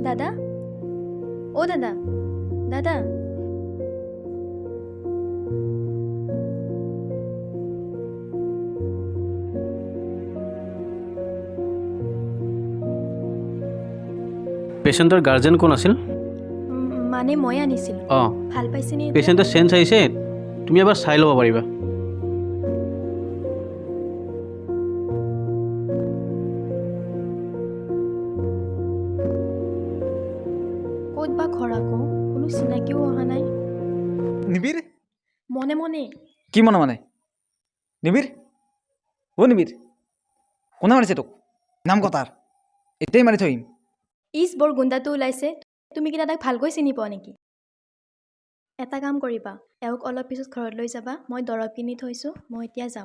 দাদা অ' দাদা দাদা পেচেণ্টৰ গাৰ্জেন কোন আছিল? মানে মই আনিছিলোঁ অঁ, ভাল পাইছেনে এতিয়া? পেচেণ্টৰ চেঞ্জ আহিছে, তুমি এবাৰ চাই ল'ব পাৰিবা। ক'ত বা ঘৰ আকৌ কোনো চিনাকিও অহা নাই নিবিৰ মনে মনে কি মনে মানে নিবিৰ নিবিৰ কোনে মাৰিছে তোক নাম কথাৰ এতিয়াই মাৰি থৈ আহিম ইছ বৰ গুণ্ডাটো ওলাইছে তুমি কি দাদাক ভালকৈ চিনি পোৱা নেকি এটা কাম কৰিবা এওঁক অলপ পিছত ঘৰত লৈ যাবা মই দৰৱ কিনি থৈছোঁ মই এতিয়া যাওঁ